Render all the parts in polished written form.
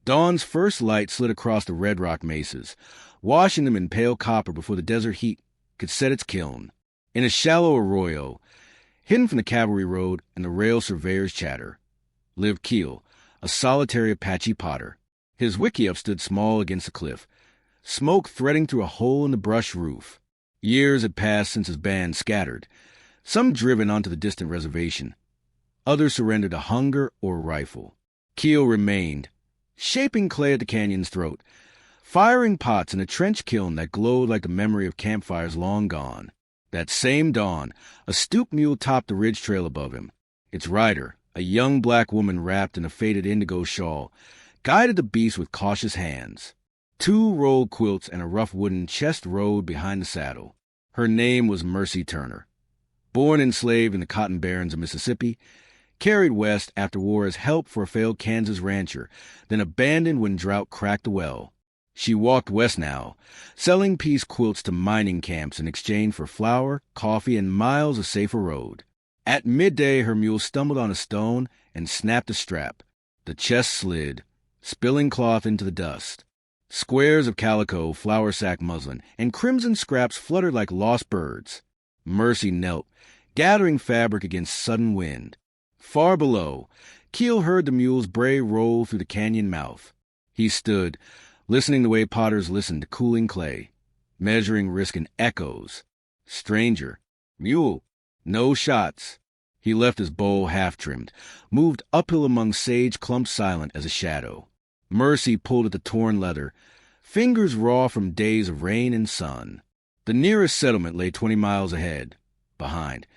Dawn's first light slid across the red rock mesas, washing them in pale copper before the desert heat could set its kiln. In a shallow arroyo, hidden from the cavalry road and the rail surveyor's chatter, lived Keel, a solitary Apache potter. His wickiup stood small against the cliff, smoke threading through a hole in the brush roof. Years had passed since his band scattered, some driven onto the distant reservation. Others surrendered to hunger or rifle. Keel remained, shaping clay at the canyon's throat, firing pots in a trench kiln that glowed like the memory of campfires long gone. That same dawn, a stoop mule topped the ridge trail above him. Its rider, a young black woman wrapped in a faded indigo shawl, guided the beast with cautious hands. 2 rolled quilts and a rough wooden chest rode behind the saddle. Her name was Mercy Turner. Born enslaved in the cotton barrens of Mississippi, carried west after war as help for a failed Kansas rancher, then abandoned when drought cracked the well. She walked west now, selling piece quilts to mining camps in exchange for flour, coffee, and miles of safer road. At midday, her mule stumbled on a stone and snapped a strap. The chest slid, spilling cloth into the dust. Squares of calico, flour sack muslin, and crimson scraps fluttered like lost birds. Mercy knelt, gathering fabric against sudden wind. Far below, Keel heard the mule's bray roll through the canyon mouth. He stood, listening the way potters listen to cooling clay, measuring risk in echoes. Stranger. Mule. No shots. He left his bow half-trimmed, moved uphill among sage clumps silent as a shadow. Mercy pulled at the torn leather, fingers raw from days of rain and sun. The nearest settlement lay 20 miles ahead, behind.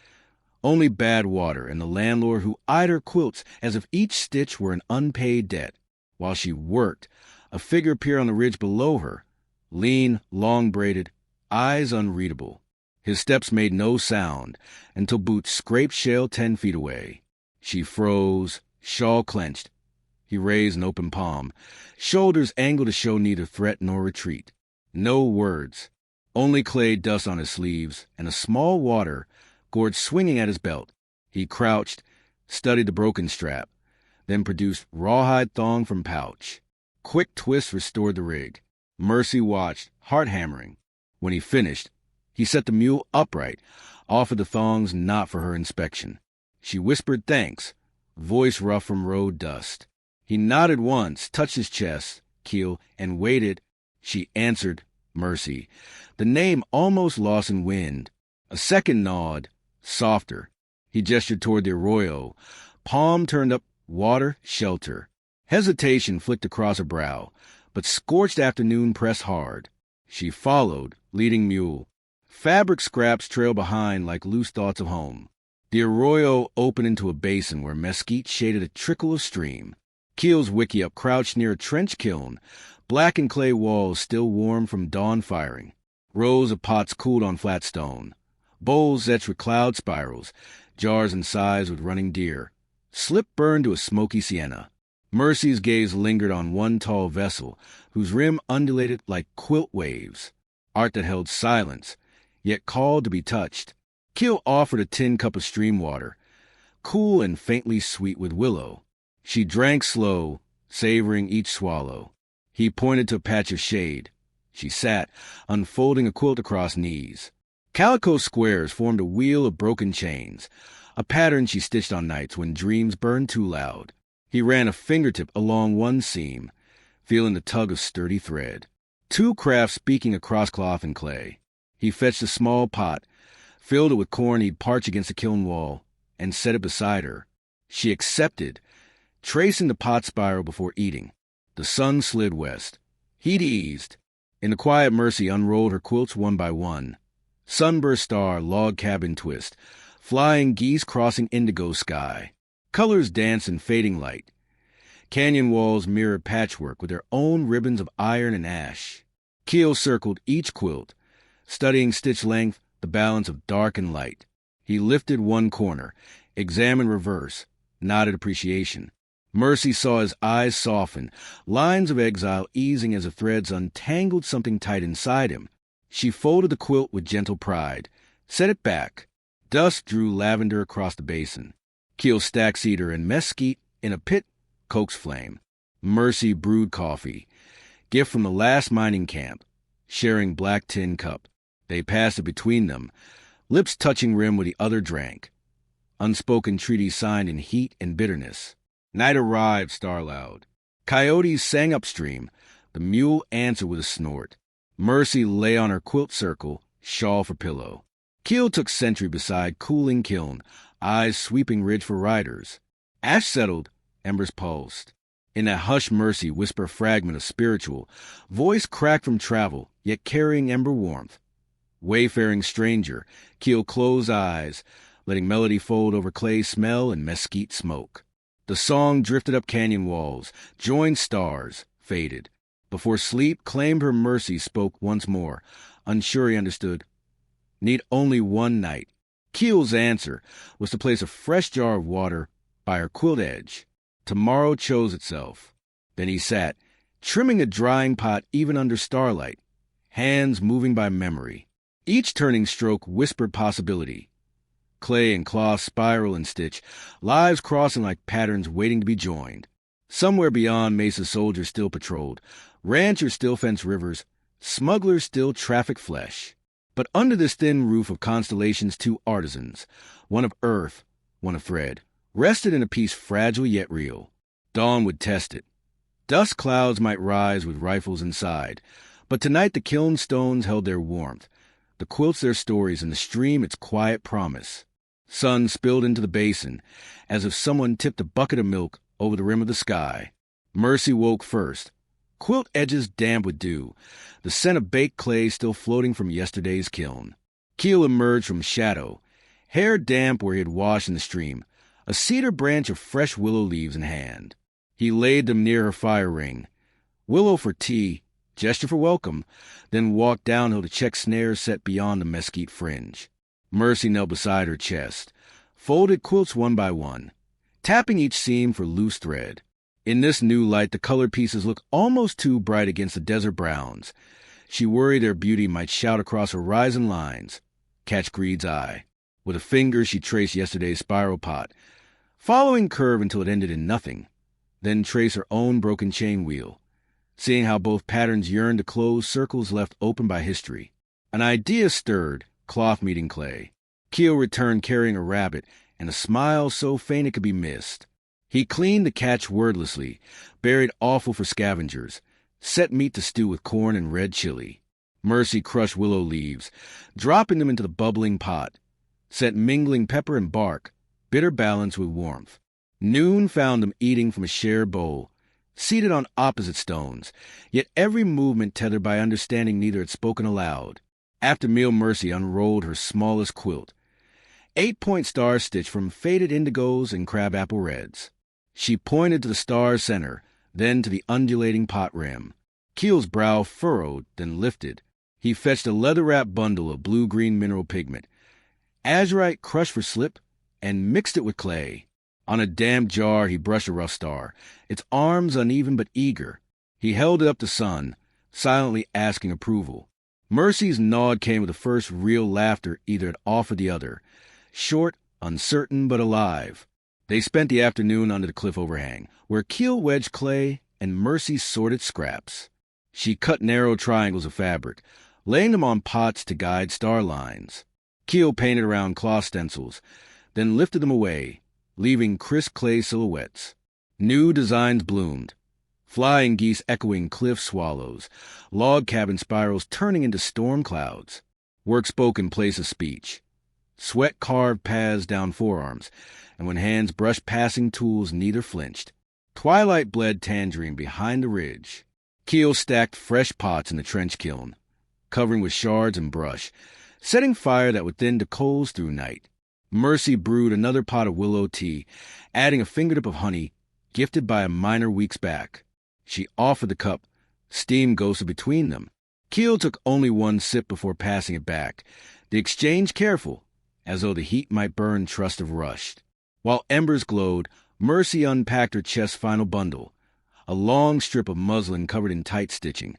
Only bad water and the landlord who eyed her quilts as if each stitch were an unpaid debt. While she worked, a figure appeared on the ridge below her, lean, long-braided, eyes unreadable. His steps made no sound until boots scraped shale 10 feet away. She froze, shawl clenched. He raised an open palm, shoulders angled to show neither threat nor retreat. No words, only clay dust on his sleeves and a small water gourd swinging at his belt. He crouched, studied the broken strap, then produced rawhide thong from pouch. Quick twists restored the rig. Mercy watched, heart hammering. When he finished, he set the mule upright, offered the thongs not for her inspection. She whispered thanks, voice rough from road dust. He nodded once, touched his chest, Keel, and waited. She answered, Mercy, the name almost lost in wind. A second nod, softer. He gestured toward the arroyo, palm turned up, water, shelter. Hesitation flicked across her brow, but scorched afternoon pressed hard. She followed, leading mule. Fabric scraps trailed behind like loose thoughts of home. The arroyo opened into a basin where mesquite shaded a trickle of stream. Keel's wickiup crouched near a trench kiln, blackened clay walls still warm from dawn firing. Rows of pots cooled on flat stone. Bowls etched with cloud spirals, jars and sides with running deer. Slip burned to a smoky sienna. Mercy's gaze lingered on one tall vessel, whose rim undulated like quilt waves. Art that held silence, yet called to be touched. Keel offered a tin cup of stream water, cool and faintly sweet with willow. She drank slow, savoring each swallow. He pointed to a patch of shade. She sat, unfolding a quilt across knees. Calico squares formed a wheel of broken chains, a pattern she stitched on nights when dreams burned too loud. He ran a fingertip along one seam, feeling the tug of sturdy thread. 2 crafts speaking across cloth and clay. He fetched a small pot, filled it with corn he'd parched against the kiln wall, and set it beside her. She accepted, tracing the pot spiral before eating. The sun slid west. He'd eased. In the quiet, Mercy unrolled her quilts one by one. Sunburst star, log cabin twist, flying geese crossing indigo sky. Colors danced in fading light. Canyon walls mirrored patchwork with their own ribbons of iron and ash. Keel circled each quilt, studying stitch length, the balance of dark and light. He lifted one corner, examined reverse, nodded appreciation. Mercy saw his eyes soften, lines of exile easing as the threads untangled something tight inside him. She folded the quilt with gentle pride, set it back. Dust drew lavender across the basin. Keel stacked cedar and mesquite in a pit, coaxed flame. Mercy brewed coffee, gift from the last mining camp, sharing black tin cup. They passed it between them, lips touching rim where the other drank. Unspoken treaty signed in heat and bitterness. Night arrived, starloud. Coyotes sang upstream. The mule answered with a snort. Mercy lay on her quilt circle, shawl for pillow. Keel took sentry beside cooling kiln, eyes sweeping ridge for riders. Ash settled, embers pulsed. In that hushed Mercy whisper fragment of spiritual, voice cracked from travel, yet carrying ember warmth. Wayfaring stranger, Keel closed eyes, letting melody fold over clay smell and mesquite smoke. The song drifted up canyon walls, joined stars, faded. Before sleep claimed her Mercy spoke once more, unsure he understood. Need only one night. Keel's answer was to place a fresh jar of water by her quilt edge. Tomorrow chose itself. Then he sat, trimming a drying pot even under starlight, hands moving by memory. Each turning stroke whispered possibility. Clay and cloth spiral and stitch, lives crossing like patterns waiting to be joined. Somewhere beyond, Mesa soldiers still patrolled, ranchers still fenced rivers, smugglers still trafficked flesh. But under this thin roof of constellations, two artisans, one of earth, one of thread, rested in a peace fragile yet real. Dawn would test it. Dust clouds might rise with rifles inside, but tonight the kiln stones held their warmth, the quilts their stories, and the stream its quiet promise. Sun spilled into the basin, as if someone tipped a bucket of milk over the rim of the sky. Mercy woke first, quilt edges damp with dew, the scent of baked clay still floating from yesterday's kiln. Keel emerged from shadow, hair damp where he had washed in the stream, a cedar branch of fresh willow leaves in hand. He laid them near her fire ring. Willow for tea, gesture for welcome, then walked downhill to check snares set beyond the mesquite fringe. Mercy knelt beside her chest, folded quilts one by one, tapping each seam for loose thread. In this new light, the colored pieces looked almost too bright against the desert browns. She worried their beauty might shout across horizon lines, catch greed's eye. With a finger, she traced yesterday's spiral pot, following curve until it ended in nothing, then traced her own broken chain wheel, seeing how both patterns yearned to close circles left open by history. An idea stirred, cloth meeting clay. Keel returned carrying a rabbit, and a smile so faint it could be missed. He cleaned the catch wordlessly, buried offal for scavengers, set meat to stew with corn and red chili. Mercy crushed willow leaves, dropping them into the bubbling pot, set mingling pepper and bark, bitter balance with warmth. Noon found them eating from a shared bowl, seated on opposite stones, yet every movement tethered by understanding neither had spoken aloud. After meal, Mercy unrolled her smallest quilt, 8-point star stitch from faded indigos and crabapple reds. She pointed to the star's center, then to the undulating pot rim. Keel's brow furrowed, then lifted. He fetched a leather-wrapped bundle of blue-green mineral pigment, azurite crushed for slip, and mixed it with clay. On a damp jar he brushed a rough star, its arms uneven but eager. He held it up to sun, silently asking approval. Mercy's nod came with the first real laughter either had offered the other, short, uncertain, but alive. They spent the afternoon under the cliff overhang, where Keel wedged clay and Mercy sorted scraps. She cut narrow triangles of fabric, laying them on pots to guide star lines. Keel painted around cloth stencils, then lifted them away, leaving crisp clay silhouettes. New designs bloomed, flying geese echoing cliff swallows, log cabin spirals turning into storm clouds. Work spoke in place of speech. Sweat carved paths down forearms, and when hands brushed passing tools, neither flinched. Twilight bled tangerine behind the ridge. Keel stacked fresh pots in the trench kiln, covering with shards and brush, setting fire that would thin to coals through night. Mercy brewed another pot of willow tea, adding a fingertip of honey, gifted by a miner weeks back. She offered the cup, steam ghosted between them. Keel took only one sip before passing it back, the exchange careful, as though the heat might burn trust of rushed. While embers glowed, Mercy unpacked her chest's final bundle, a long strip of muslin covered in tight stitching,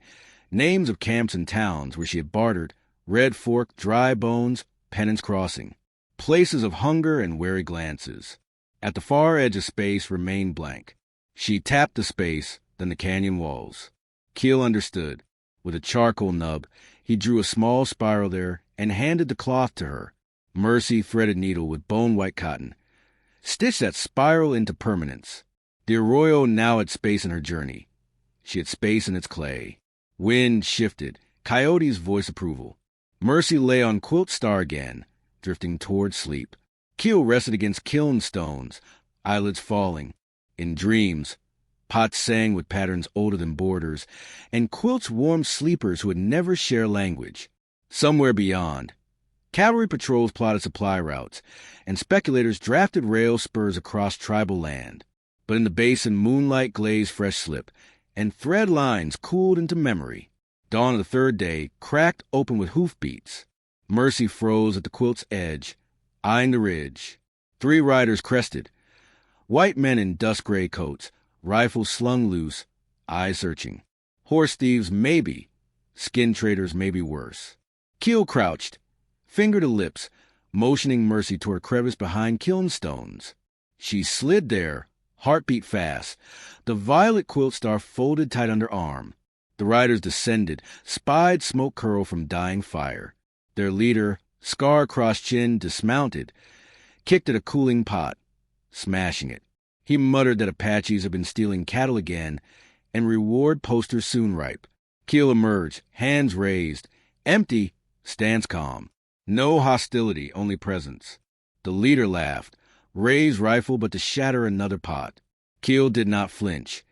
names of camps and towns where she had bartered, Red Fork, Dry Bones, Pennant's Crossing, places of hunger and wary glances. At the far edge of space remained blank. She tapped the space, than the canyon walls. Keel understood. With a charcoal nub, he drew a small spiral there and handed the cloth to her. Mercy threaded needle with bone-white cotton. Stitch that spiral into permanence. The arroyo now had space in her journey. She had space in its clay. Wind shifted. Coyote's voice approval. Mercy lay on Quilt Star again, drifting toward sleep. Keel rested against kiln stones, eyelids falling. In dreams, pots sang with patterns older than borders, and quilts warmed sleepers who would never share language. Somewhere beyond, cavalry patrols plotted supply routes, and speculators drafted rail spurs across tribal land. But in the basin, moonlight glazed fresh slip, and thread lines cooled into memory. Dawn of the third day cracked open with hoofbeats. Mercy froze at the quilt's edge, eyeing the ridge. 3 riders crested. White men in dust-gray coats, rifles slung loose, eyes searching. Horse thieves, maybe. Skin traders, maybe worse. Keel crouched, finger to lips, motioning Mercy toward a crevice behind kiln stones. She slid there, heartbeat fast. The violet quilt star folded tight under arm. The riders descended, spied smoke curl from dying fire. Their leader, scar-crossed chin, dismounted, kicked at a cooling pot, smashing it. He muttered that Apaches had been stealing cattle again, and reward posters soon ripe. Keel emerged, hands raised, empty, stance calm. No hostility, only presence. The leader laughed, raised rifle but to shatter another pot. Keel did not flinch.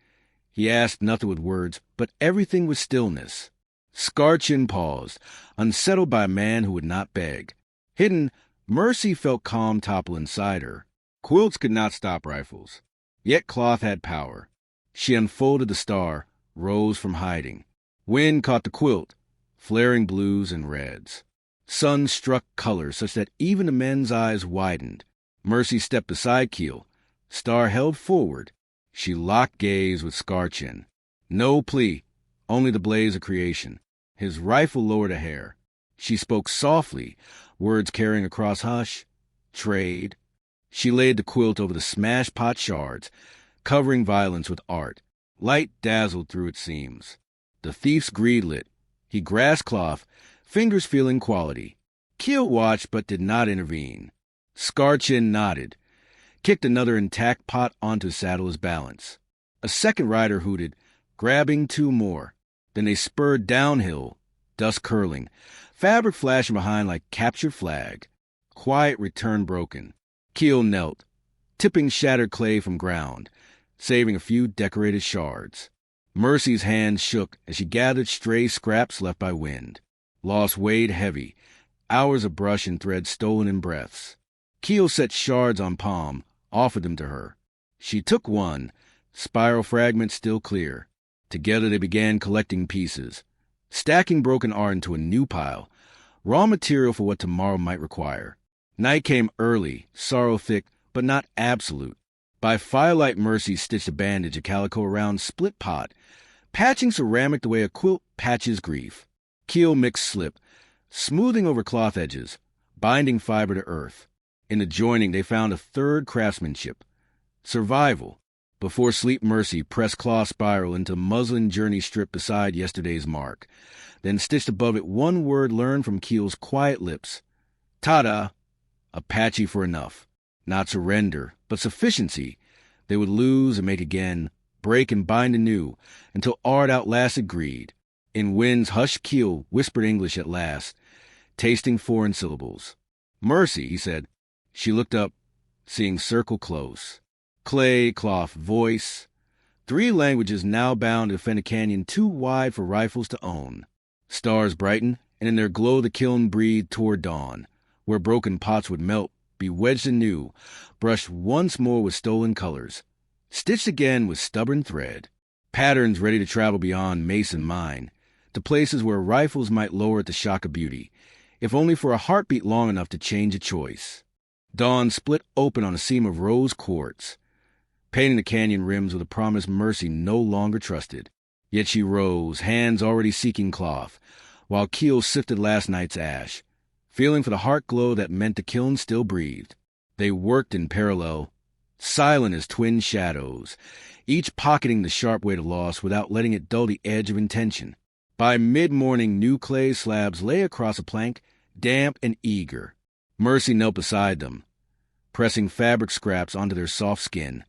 He asked nothing with words, but everything with stillness. Scarchin paused, unsettled by a man who would not beg. Hidden, Mercy felt calm topple inside her. Quilts could not stop rifles. Yet cloth had power. She unfolded the star, rose from hiding. Wind caught the quilt, flaring blues and reds. Sun struck colors such that even the men's eyes widened. Mercy stepped beside Keel. Star held forward. She locked gaze with Scarchin. No plea, only the blaze of creation. His rifle lowered a hair. She spoke softly, words carrying across hush. Trade. She laid the quilt over the smashed pot shards, covering violence with art. Light dazzled through its seams. The thief's greed lit. He grasped cloth, fingers feeling quality. Keel watched but did not intervene. Scarchin nodded, kicked another intact pot onto his saddle as balance. A second rider hooted, grabbing 2 more. Then they spurred downhill, dust curling, fabric flashing behind like captured flag. Quiet return broken. Keel knelt, tipping shattered clay from ground, saving a few decorated shards. Mercy's hands shook as she gathered stray scraps left by wind. Loss weighed heavy, hours of brush and thread stolen in breaths. Keel set shards on palm, offered them to her. She took one, spiral fragments still clear. Together they began collecting pieces, stacking broken art into a new pile, raw material for what tomorrow might require. Night came early, sorrow thick, but not absolute. By firelight, Mercy stitched a bandage of calico around split pot, patching ceramic the way a quilt patches grief. Keel mixed slip, smoothing over cloth edges, binding fiber to earth. In the joining, they found a third craftsmanship. Survival. Before sleep, Mercy pressed cloth spiral into muslin journey strip beside yesterday's mark, then stitched above it one word learned from Keel's quiet lips. Ta-da! Apache for enough. Not surrender, but sufficiency. They would lose and make again, break and bind anew, until art outlasted greed. In wind's hushed Keel whispered English at last, tasting foreign syllables. Mercy, he said. She looked up, seeing circle close. Clay, cloth, voice. 3 languages now bound to defend a canyon too wide for rifles to own. Stars brightened, and in their glow the kiln breathed toward dawn, where broken pots would melt, be wedged anew, brushed once more with stolen colors, stitched again with stubborn thread. Patterns ready to travel beyond mace and mine, to places where rifles might lower at the shock of beauty, if only for a heartbeat long enough to change a choice. Dawn split open on a seam of rose quartz, painting the canyon rims with a promise Mercy no longer trusted. Yet she rose, hands already seeking cloth, while Keel sifted last night's ash, feeling for the heart glow that meant the kiln still breathed. They worked in parallel, silent as twin shadows, each pocketing the sharp weight of loss without letting it dull the edge of intention. By mid-morning, new clay slabs lay across a plank, damp and eager. Mercy knelt beside them, pressing fabric scraps onto their soft skin,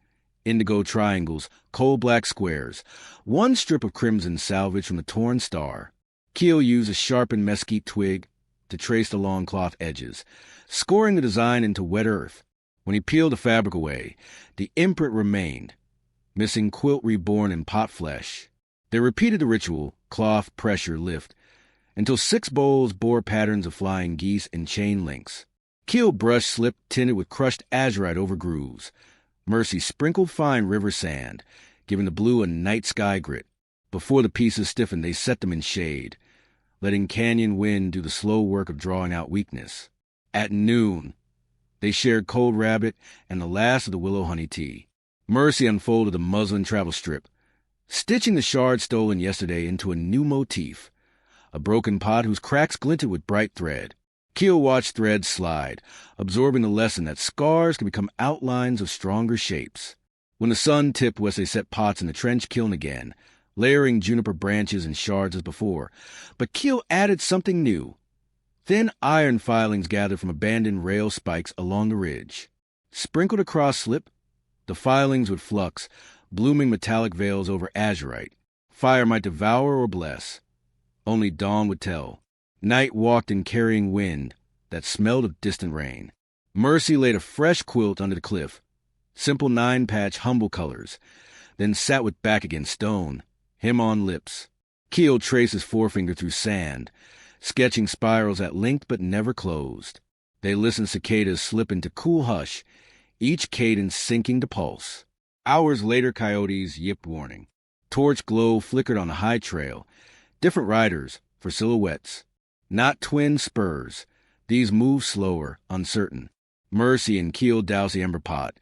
indigo triangles, coal-black squares, one strip of crimson salvaged from the torn star. Keel used a sharpened mesquite twig to trace the long cloth edges, scoring the design into wet earth. When he peeled the fabric away, the imprint remained, missing quilt reborn in pot flesh. They repeated the ritual, cloth, pressure, lift, until 6 bowls bore patterns of flying geese and chain links. Keel brush slipped tinted with crushed azurite over grooves. Mercy sprinkled fine river sand, giving the blue a night sky grit. Before the pieces stiffened, they set them in shade, letting canyon wind do the slow work of drawing out weakness. At noon, they shared cold rabbit and the last of the willow honey tea. Mercy unfolded the muslin travel strip, stitching the shard stolen yesterday into a new motif, a broken pot whose cracks glinted with bright thread. Keel watched threads slide, absorbing the lesson that scars can become outlines of stronger shapes. When the sun tipped west, they set pots in the trench kiln again, layering juniper branches and shards as before. But Keel added something new. Thin iron filings gathered from abandoned rail spikes along the ridge. Sprinkled across slip, the filings would flux, blooming metallic veils over azurite. Fire might devour or bless. Only dawn would tell. Night walked in carrying wind that smelled of distant rain. Mercy laid a fresh quilt under the cliff, simple 9-patch humble colors, then sat with back against stone, him on lips. Keel traced his forefinger through sand, sketching spirals that linked but never closed. They listened cicadas slip into cool hush, each cadence sinking to pulse. Hours later, coyotes yipped warning. Torch glow flickered on the high trail. Different riders for silhouettes. Not twin spurs. These moved slower, uncertain. Mercy and Keel doused the ember pot,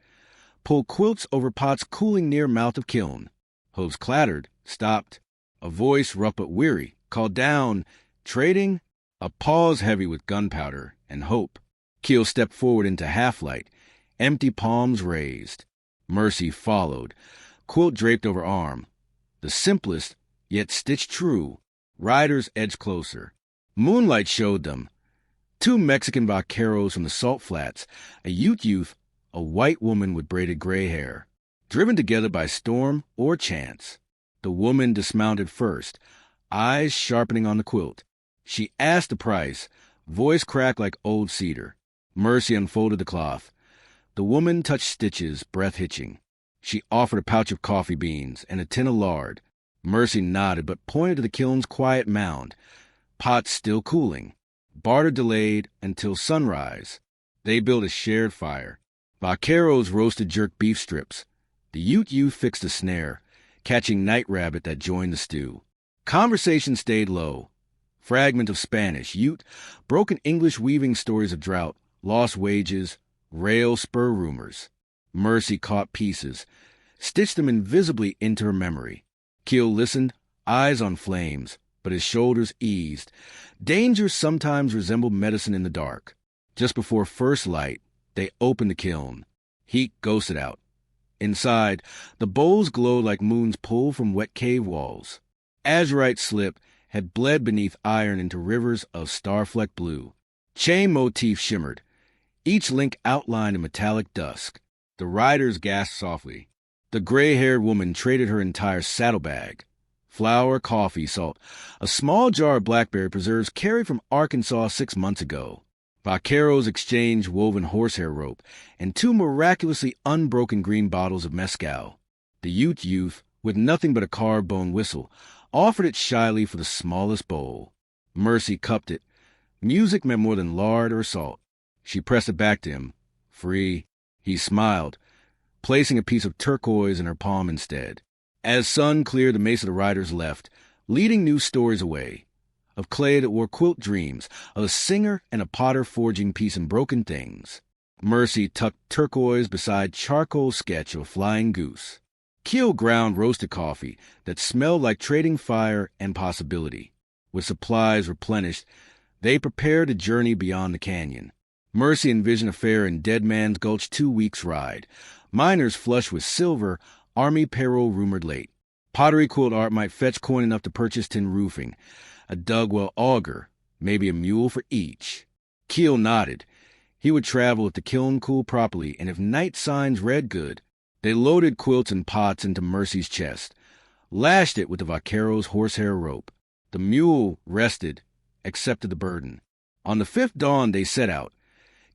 pulled quilts over pots cooling near mouth of kiln. Hooves clattered, stopped. A voice, rough but weary, called down, trading? A pause heavy with gunpowder and hope. Keel stepped forward into half-light, empty palms raised. Mercy followed, quilt draped over arm. The simplest, yet stitched true. Riders edged closer. Moonlight showed them. 2 Mexican vaqueros from the salt flats, a Ute youth, a white woman with braided gray hair, driven together by storm or chance. The woman dismounted first, eyes sharpening on the quilt. She asked the price, voice cracked like old cedar. Mercy unfolded the cloth. The woman touched stitches, breath hitching. She offered a pouch of coffee beans and a tin of lard. Mercy nodded but pointed to the kiln's quiet mound, pots still cooling. Barter delayed until sunrise. They built a shared fire. Vaqueros roasted jerk beef strips. The Ute youth fixed a snare, catching night rabbit that joined the stew. Conversation stayed low. Fragment of Spanish, Ute, broken English weaving stories of drought, lost wages, rail spur rumors. Mercy caught pieces, stitched them invisibly into her memory. Keel listened, eyes on flames, but his shoulders eased. Danger sometimes resembled medicine in the dark. Just before first light, they opened the kiln. Heat ghosted out. Inside, the bowls glowed like moons pulled from wet cave walls. Azurite slip had bled beneath iron into rivers of star-flecked blue. Chain motifs shimmered, each link outlined in metallic dusk. The riders gasped softly. The gray-haired woman traded her entire saddlebag. Flour, coffee, salt, a small jar of blackberry preserves carried from Arkansas 6 months ago. Vaqueros exchanged woven horsehair rope and 2 miraculously unbroken green bottles of mezcal. The Ute youth, with nothing but a carved bone whistle, offered it shyly for the smallest bowl. Mercy cupped it. Music meant more than lard or salt. She pressed it back to him. Free. He smiled, placing a piece of turquoise in her palm instead. As sun cleared, the mace of the riders left, leading new stories away. Of clay that wore quilt dreams, of a singer and a potter forging peace in broken things. Mercy tucked turquoise beside charcoal sketch of a flying goose. Keel ground roasted coffee that smelled like trading fire and possibility. With supplies replenished, they prepared a journey beyond the canyon. Mercy envisioned a fair in Dead Man's Gulch 2 weeks' ride. Miners flush with silver, army payroll rumored late. Pottery quilt art might fetch coin enough to purchase tin roofing. A Dugwell auger, maybe a mule for each. Keel nodded. He would travel if the kiln cooled properly, and if night signs read good. They loaded quilts and pots into Mercy's chest, lashed it with the vaquero's horsehair rope. The mule rested, accepted the burden. On the fifth dawn they set out,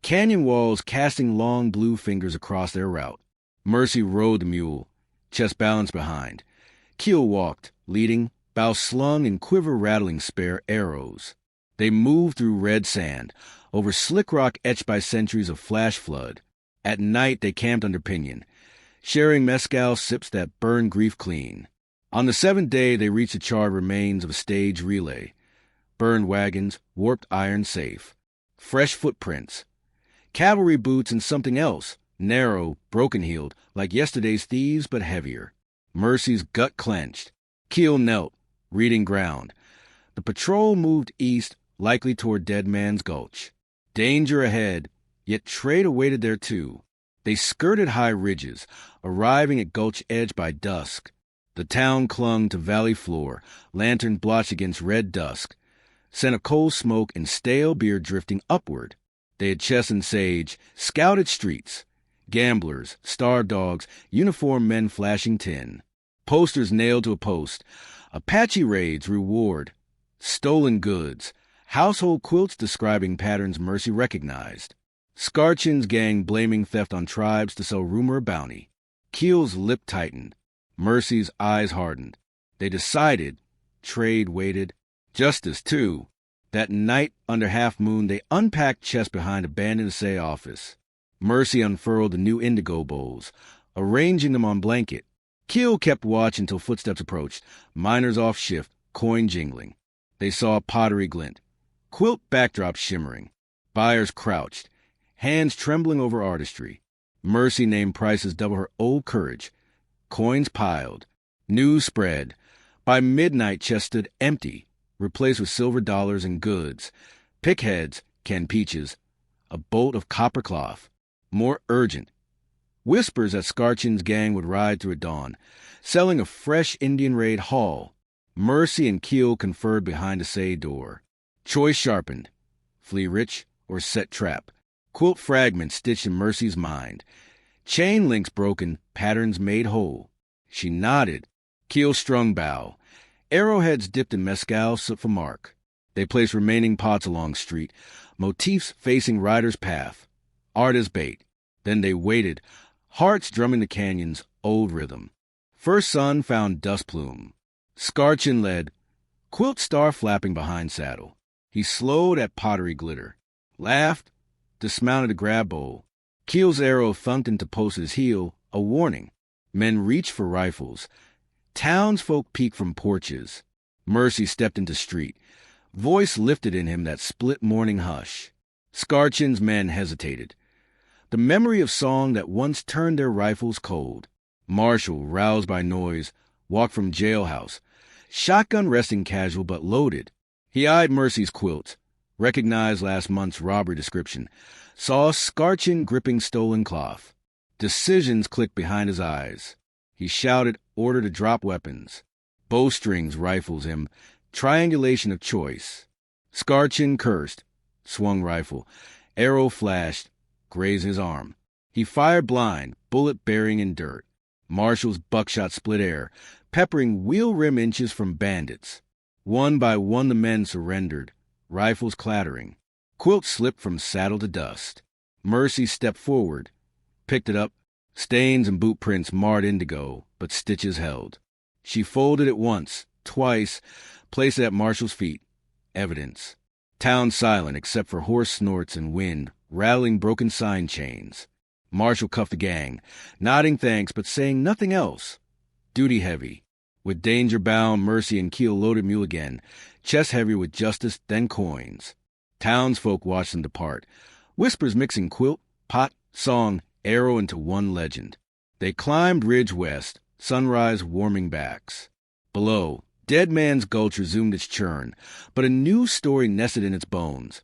canyon walls casting long blue fingers across their route. Mercy rode the mule, chest balanced behind. Keel walked, leading, bow slung and quiver rattling spare arrows. They moved through red sand, over slick rock etched by centuries of flash flood. At night they camped under pinyon, sharing mezcal sips that burned grief clean. On the seventh day they reached the charred remains of a stage relay. Burned wagons, warped iron safe. Fresh footprints. Cavalry boots and something else, narrow, broken-heeled, like yesterday's thieves but heavier. Mercy's gut clenched. Keel knelt, reading ground. The patrol moved east, likely toward Dead Man's Gulch. Danger ahead, yet trade awaited there too. They skirted high ridges, arriving at Gulch edge by dusk. The town clung to valley floor, lantern blotched against red dusk, scent of coal smoke and stale beer drifting upward. They had chess and sage, scouted streets, gamblers, starved dogs, uniformed men flashing tin. Posters nailed to a post, Apache raids reward, stolen goods, household quilts describing patterns Mercy recognized. Scarchin's gang blaming theft on tribes to sell rumor of bounty. Keel's lip tightened. Mercy's eyes hardened. They decided. Trade waited. Justice, too. That night, under half moon, they unpacked chests behind abandoned assay office. Mercy unfurled the new indigo bowls, arranging them on blanket. Keel kept watch until footsteps approached, miners off shift, coin jingling. They saw pottery glint, quilt backdrop shimmering. Buyers crouched, hands trembling over artistry. Mercy named prices double her old courage. Coins piled. News spread. By midnight, chests stood empty, replaced with silver dollars and goods. Pickheads, canned peaches. A bolt of copper cloth. More urgent. Whispers that Scarchin's gang would ride through at dawn, selling a fresh Indian raid haul. Mercy and Keel conferred behind a say door. Choice sharpened. Flee rich or set trap. Quilt fragments stitched in Mercy's mind. Chain links broken, patterns made whole. She nodded. Keel strung bow. Arrowheads dipped in mezcal soot for mark. They placed remaining pots along street, motifs facing rider's path. Art as bait. Then they waited, hearts drumming the canyon's old rhythm. First sun found dust plume. Scarchin led, quilt star flapping behind saddle. He slowed at pottery glitter, laughed, dismounted a grab bowl. Keel's arrow thunked into post's heel, a warning. Men reached for rifles. Townsfolk peeked from porches. Mercy stepped into street. Voice lifted in him that split morning hush. Scarchin's men hesitated. The memory of song that once turned their rifles cold. Marshall, roused by noise, walked from jailhouse. Shotgun resting casual but loaded. He eyed Mercy's quilt, recognized last month's robbery description, saw Scarchin gripping stolen cloth. Decisions clicked behind his eyes. He shouted order to drop weapons. Bowstrings rifles him, triangulation of choice. Scarchin cursed, swung rifle. Arrow flashed, grazed his arm. He fired blind, bullet burying in dirt. Marshall's buckshot split air, peppering wheel rim inches from bandits. One by one the men surrendered, rifles clattering. Quilt slipped from saddle to dust. Mercy stepped forward, picked it up. Stains and boot prints marred indigo, but stitches held. She folded it once, twice, placed it at Marshall's feet. Evidence. Town silent except for horse snorts and wind, rattling broken sign chains. Marshall cuffed the gang, nodding thanks but saying nothing else. Duty heavy. With danger bound, Mercy and Keel loaded mule again, chest heavy with justice, then coins. Townsfolk watched them depart, whispers mixing quilt, pot, song, arrow into one legend. They climbed ridge west, sunrise warming backs. Below, Dead Man's Gulch resumed its churn, but a new story nested in its bones.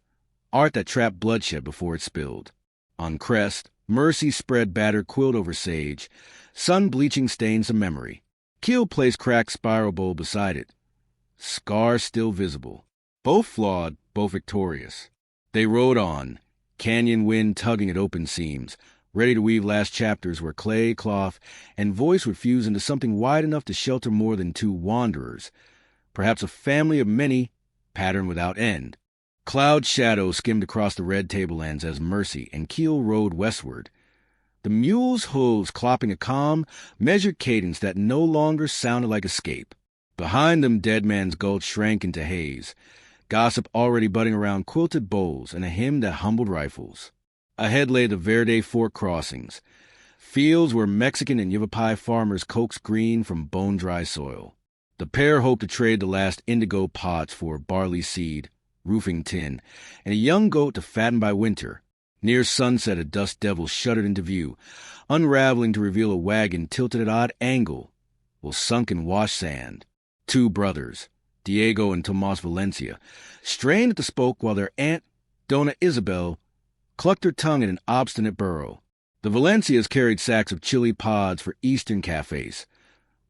Art that trapped bloodshed before it spilled. On crest, Mercy spread battered quilt over sage, sun-bleaching stains of memory. Keel placed cracked spiral bowl beside it, scars still visible. Both flawed, both victorious. They rode on, canyon wind tugging at open seams, ready to weave last chapters where clay, cloth, and voice would fuse into something wide enough to shelter more than two wanderers, perhaps a family of many, pattern without end. Cloud shadows skimmed across the red tablelands as Mercy and Keel rode westward, the mules' hooves clopping a calm, measured cadence that no longer sounded like escape. Behind them, Dead Man's Gulch shrank into haze, gossip already budding around quilted bowls and a hymn that humbled rifles. Ahead lay the Verde Fork crossings, fields where Mexican and Yavapai farmers coaxed green from bone-dry soil. The pair hoped to trade the last indigo pods for barley seed, roofing tin, and a young goat to fatten by winter. Near sunset, a dust devil shuddered into view, unraveling to reveal a wagon tilted at odd angle, while sunk in wash sand. Two brothers, Diego and Tomas Valencia, strained at the spoke while their aunt, Dona Isabel, clucked her tongue in an obstinate burrow. The Valencias carried sacks of chili pods for Eastern cafes.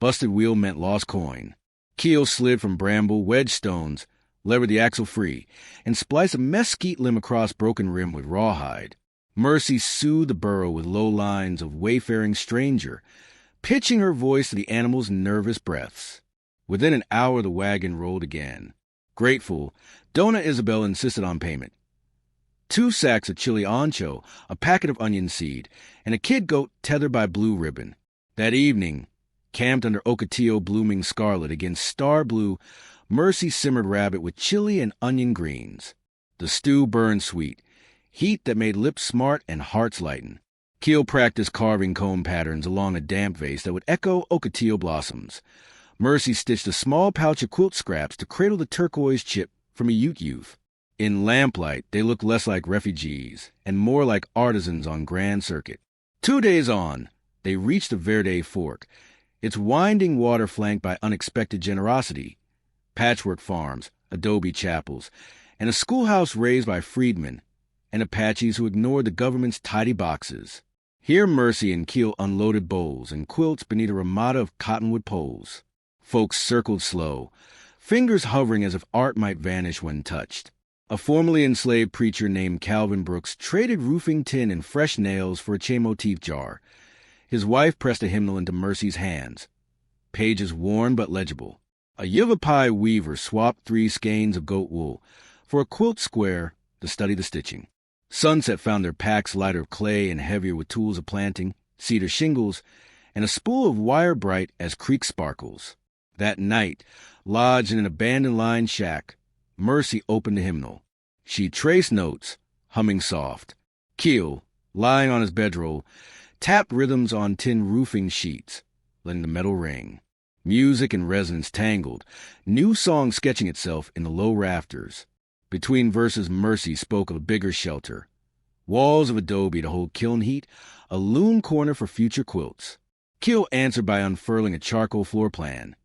Busted wheel meant lost coin. Keel slid from bramble, wedge stones, levered the axle free, and spliced a mesquite limb across broken rim with rawhide. Mercy soothed the burro with low lines of wayfaring stranger, pitching her voice to the animal's nervous breaths. Within an hour, the wagon rolled again. Grateful, Dona Isabel insisted on payment. 2 sacks of chili ancho, a packet of onion seed, and a kid goat tethered by blue ribbon. That evening, camped under Ocotillo blooming scarlet against star blue, Mercy simmered rabbit with chili and onion greens. The stew burned sweet, heat that made lips smart and hearts lighten. Keel practiced carving comb patterns along a damp vase that would echo Ocotillo blossoms. Mercy stitched a small pouch of quilt scraps to cradle the turquoise chip from a Ute youth. In lamplight, they looked less like refugees and more like artisans on Grand Circuit. 2 days on, they reached the Verde Fork, its winding water flanked by unexpected generosity. Patchwork farms, adobe chapels, and a schoolhouse raised by freedmen and Apaches who ignored the government's tidy boxes. Here Mercy and Keel unloaded bowls and quilts beneath a ramada of cottonwood poles. Folks circled slow, fingers hovering as if art might vanish when touched. A formerly enslaved preacher named Calvin Brooks traded roofing tin and fresh nails for a Che motif jar. His wife pressed a hymnal into Mercy's hands, pages worn but legible. A Yavapai weaver swapped 3 skeins of goat wool for a quilt square to study the stitching. Sunset found their packs lighter of clay and heavier with tools of planting, cedar shingles, and a spool of wire bright as creek sparkles. That night, lodged in an abandoned line shack, Mercy opened the hymnal. She traced notes, humming soft. Keel, lying on his bedroll, tapped rhythms on tin roofing sheets, letting the metal ring. Music and resonance tangled, new song sketching itself in the low rafters. Between verses, Mercy spoke of a bigger shelter. Walls of adobe to hold kiln heat, a loom corner for future quilts. Keel answered by unfurling a charcoal floor plan.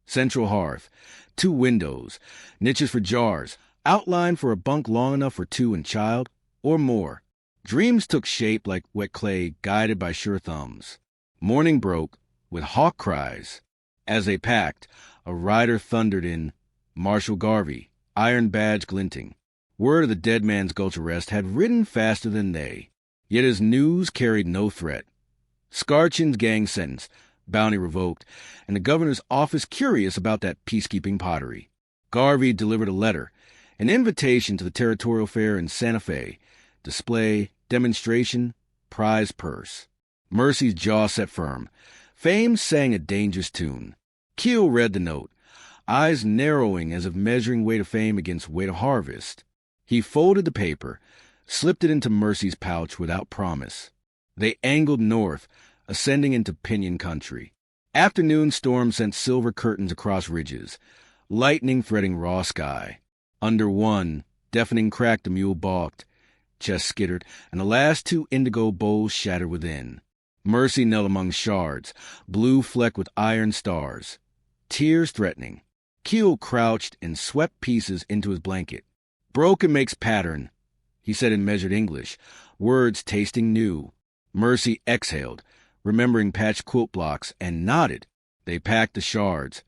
Central hearth, 2 windows, niches for jars, outline for a bunk long enough for 2 and child, or more. Dreams took shape like wet clay guided by sure thumbs. Morning broke with hawk cries. As they packed, a rider thundered in, Marshal Garvey, iron badge glinting. Word of the Dead Man's Gulch arrest had ridden faster than they, yet his news carried no threat. Scarchin's gang sentence, bounty revoked, and the governor's office curious about that peacekeeping pottery. Garvey delivered a letter, an invitation to the territorial fair in Santa Fe, display, demonstration, prize purse. Mercy's jaw set firm. Fame sang a dangerous tune. Keel read the note, eyes narrowing as if measuring weight of fame against weight of harvest. He folded the paper, slipped it into Mercy's pouch without promise. They angled north, ascending into Pinyon country. Afternoon storms sent silver curtains across ridges, lightning threading raw sky. Under one, deafening crack the mule balked, chest skittered, and the last 2 indigo bowls shattered within. Mercy knelt among shards, blue flecked with iron stars, tears threatening. Keel crouched and swept pieces into his blanket. Broken makes pattern, he said in measured English, words tasting new. Mercy exhaled, remembering patched quilt blocks, and nodded. They packed the shards.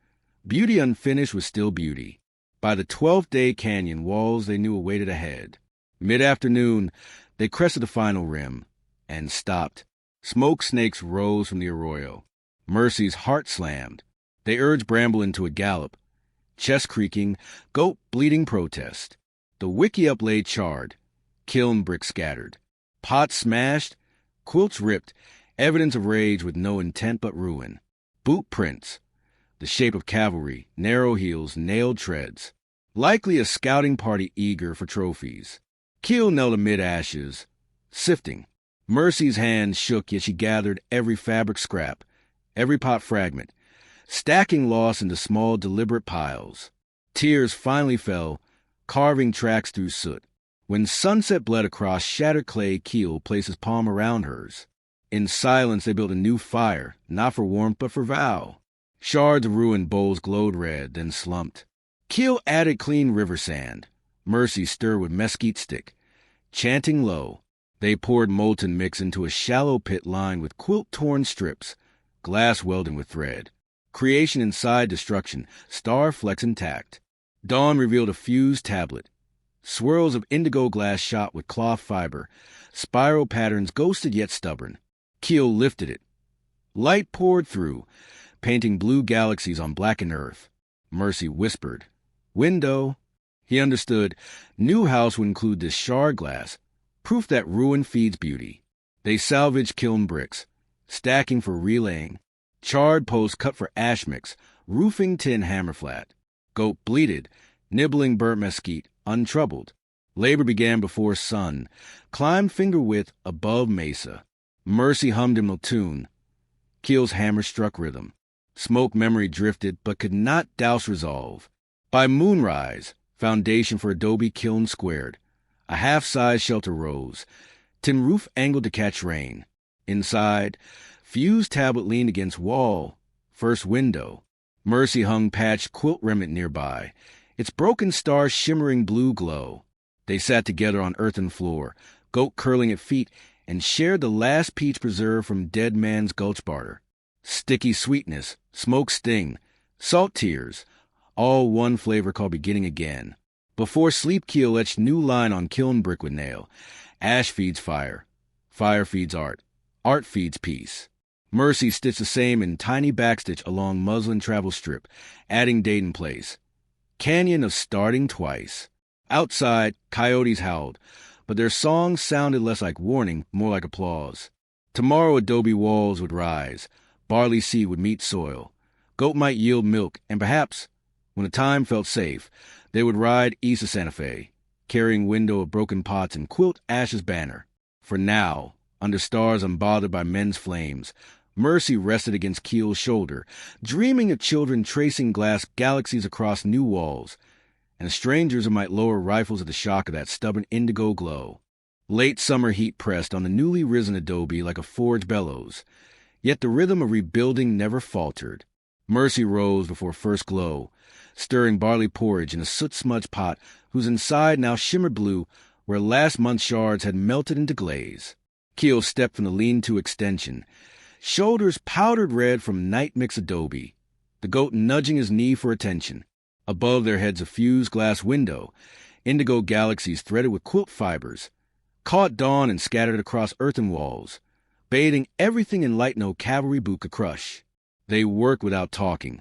Beauty unfinished was still beauty. By the 12th day canyon walls they knew awaited ahead. Mid-afternoon, they crested the final rim and stopped. Smoke snakes rose from the arroyo. Mercy's heart slammed. They urged Bramble into a gallop. Chest creaking, goat bleating protest. The wiki up lay charred. Kiln bricks scattered. Pots smashed. Quilts ripped. Evidence of rage with no intent but ruin. Boot prints. The shape of cavalry, narrow heels, nailed treads. Likely a scouting party eager for trophies. Keel knelt amid ashes, sifting. Mercy's hands shook, yet she gathered every fabric scrap, every pot fragment, stacking loss into small, deliberate piles. Tears finally fell, carving tracks through soot. When sunset bled across shattered clay, Keel placed his palm around hers. In silence, they built a new fire, not for warmth, but for vow. Shards of ruined bowls glowed red, then slumped. Keel added clean river sand. Mercy stirred with mesquite stick. Chanting low, they poured molten mix into a shallow pit lined with quilt-torn strips, glass welding with thread. Creation inside destruction, star flecks intact. Dawn revealed a fused tablet. Swirls of indigo glass shot with cloth fiber, spiral patterns ghosted yet stubborn. Keel lifted it. Light poured through, painting blue galaxies on blackened earth. Mercy whispered, "Window." He understood. New house would include this shard glass, proof that ruin feeds beauty. They salvaged kiln bricks, stacking for relaying. Charred posts cut for ash mix, roofing tin hammer flat. Goat bleated, nibbling burnt mesquite, untroubled. Labor began before sun, climbed finger width above mesa. Mercy hummed him a tune. Keel's hammer struck rhythm. Smoke memory drifted, but could not douse resolve. By moonrise, foundation for adobe kiln squared. A half-size shelter rose. Tin roof angled to catch rain. Inside, fused tablet leaned against wall. First window. Mercy hung patched quilt remnant nearby, its broken star shimmering blue glow. They sat together on earthen floor, goat curling at feet, and shared the last peach preserve from dead man's gulch barter. Sticky sweetness, smoke sting, salt tears, all one flavor called beginning again. Before sleep, Keel etched new line on kiln brick with nail. Ash feeds fire. Fire feeds art. Art feeds peace. Mercy stitched the same in tiny backstitch along muslin travel strip, adding date and place. Canyon of starting twice. Outside, coyotes howled, but their songs sounded less like warning, more like applause. Tomorrow adobe walls would rise. Barley seed would meet soil. Goat might yield milk, and perhaps, when the time felt safe, they would ride east of Santa Fe, carrying window of broken pots and quilt ashes banner. For now, under stars unbothered by men's flames, Mercy rested against Keel's shoulder, dreaming of children tracing glass galaxies across new walls, and strangers who might lower rifles at the shock of that stubborn indigo glow. Late summer heat pressed on the newly risen adobe like a forged bellows, yet the rhythm of rebuilding never faltered. Mercy rose before first glow, stirring barley porridge in a soot-smudged pot whose inside now shimmered blue where last month's shards had melted into glaze. Keel stepped from the lean-to extension, shoulders powdered red from night-mix adobe, the goat nudging his knee for attention. Above their heads a fused glass window, indigo galaxies threaded with quilt fibers, caught dawn and scattered across earthen walls, bathing everything in light no cavalry boot could crush. They worked without talking,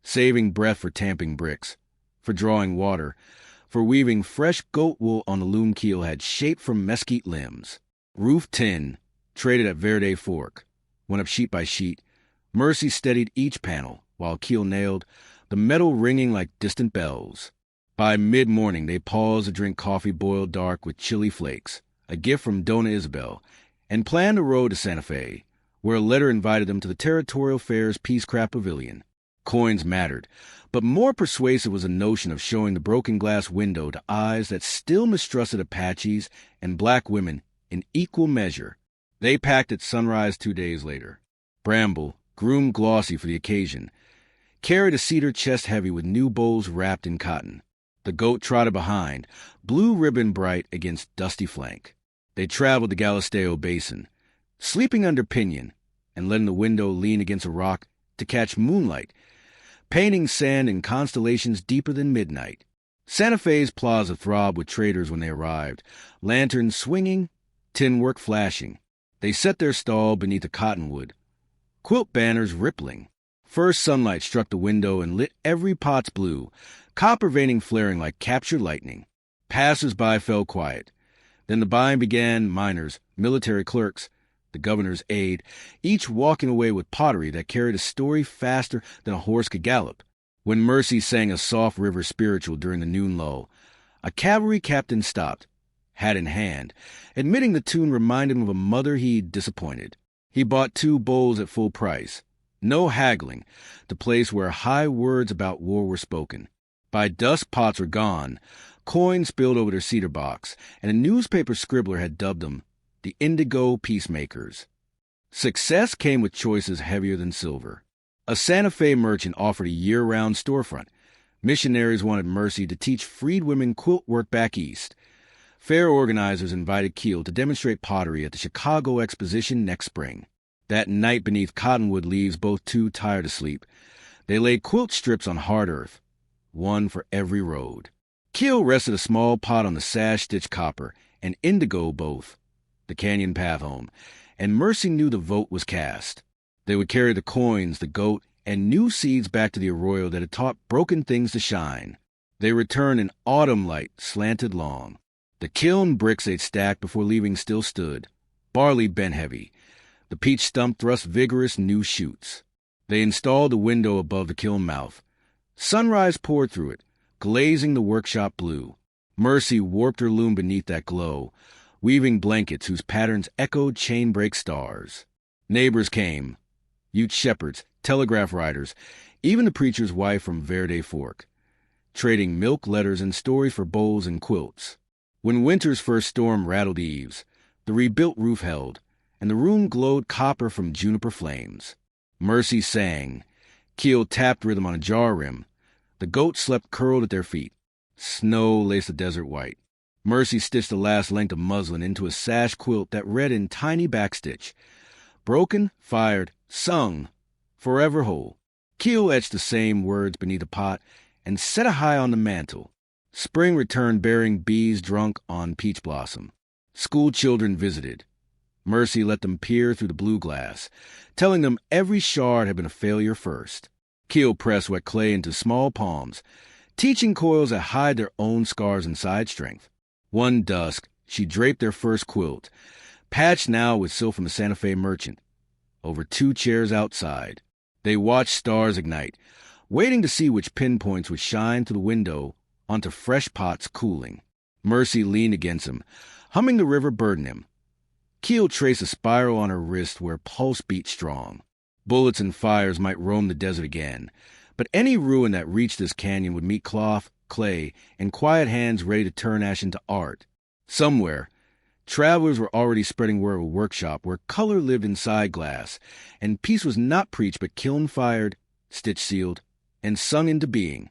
saving breath for tamping bricks, for drawing water, for weaving fresh goat wool on the loom Keel had shaped from mesquite limbs. Roof tin, traded at Verde Fork, went up sheet by sheet. Mercy steadied each panel, while Keel nailed, the metal ringing like distant bells. By mid-morning, they paused to drink coffee boiled dark with chili flakes, a gift from Dona Isabel, and planned a road to Santa Fe, where a letter invited them to the Territorial Fair's Peacecraft Pavilion. Coins mattered, but more persuasive was the notion of showing the broken glass window to eyes that still mistrusted Apaches and black women in equal measure. They packed at sunrise 2 days later. Bramble, groomed glossy for the occasion, carried a cedar chest heavy with new bowls wrapped in cotton. The goat trotted behind, blue ribbon bright against dusty flank. They traveled the Galisteo Basin, sleeping under pinyon and letting the window lean against a rock to catch moonlight, painting sand in constellations deeper than midnight. Santa Fe's plaza throbbed with traders when they arrived, lanterns swinging, tin work flashing. They set their stall beneath a cottonwood, quilt banners rippling. First sunlight struck the window and lit every pot's blue, copper veining flaring like captured lightning. Passers-by fell quiet. Then the buying began, miners, military clerks, the governor's aide, each walking away with pottery that carried a story faster than a horse could gallop. When Mercy sang a soft river spiritual during the noon lull, a cavalry captain stopped, hat in hand, admitting the tune reminded him of a mother he'd disappointed. He bought 2 bowls at full price. No haggling, the place where high words about war were spoken. By dusk, pots were gone, coins spilled over their cedar box, and a newspaper scribbler had dubbed them the Indigo Peacemakers. Success came with choices heavier than silver. A Santa Fe merchant offered a year-round storefront. Missionaries wanted Mercy to teach freed women quilt work back east. Fair organizers invited Keel to demonstrate pottery at the Chicago Exposition next spring. That night beneath cottonwood leaves both too tired to sleep, they laid quilt strips on hard earth, one for every road. Keel rested a small pot on the sash-stitched copper, and indigo both, the canyon path home, and Mercy knew the vote was cast. They would carry the coins, the goat, and new seeds back to the arroyo that had taught broken things to shine. They returned in autumn light slanted long. The kiln bricks they'd stacked before leaving still stood, barley bent heavy. The peach stump thrust vigorous new shoots. They installed a window above the kiln mouth. Sunrise poured through it, glazing the workshop blue. Mercy warped her loom beneath that glow, weaving blankets whose patterns echoed chain-break stars. Neighbors came, Ute shepherds, telegraph riders, even the preacher's wife from Verde Fork, trading milk, letters, and stories for bowls and quilts. When winter's first storm rattled eaves, the rebuilt roof held, and the room glowed copper from juniper flames. Mercy sang. Keel tapped rhythm on a jar rim. The goats slept curled at their feet. Snow laced the desert white. Mercy stitched the last length of muslin into a sash quilt that read in tiny backstitch, broken, fired, sung, forever whole. Keel etched the same words beneath a pot and set it high on the mantel. Spring returned bearing bees drunk on peach blossom. School children visited. Mercy let them peer through the blue glass, telling them every shard had been a failure first. Keel pressed wet clay into small palms, teaching coils that hide their own scars and side strength. One dusk, she draped their first quilt, patched now with silk from the Santa Fe merchant, over 2 chairs outside. They watched stars ignite, waiting to see which pinpoints would shine through the window onto fresh pots cooling. Mercy leaned against him, humming the river burden him. Keel traced a spiral on her wrist where pulse beat strong. Bullets and fires might roam the desert again, but any ruin that reached this canyon would meet cloth, clay, and quiet hands ready to turn ash into art. Somewhere, travelers were already spreading word of a workshop where color lived inside glass, and peace was not preached but kiln-fired, stitch-sealed, and sung into being.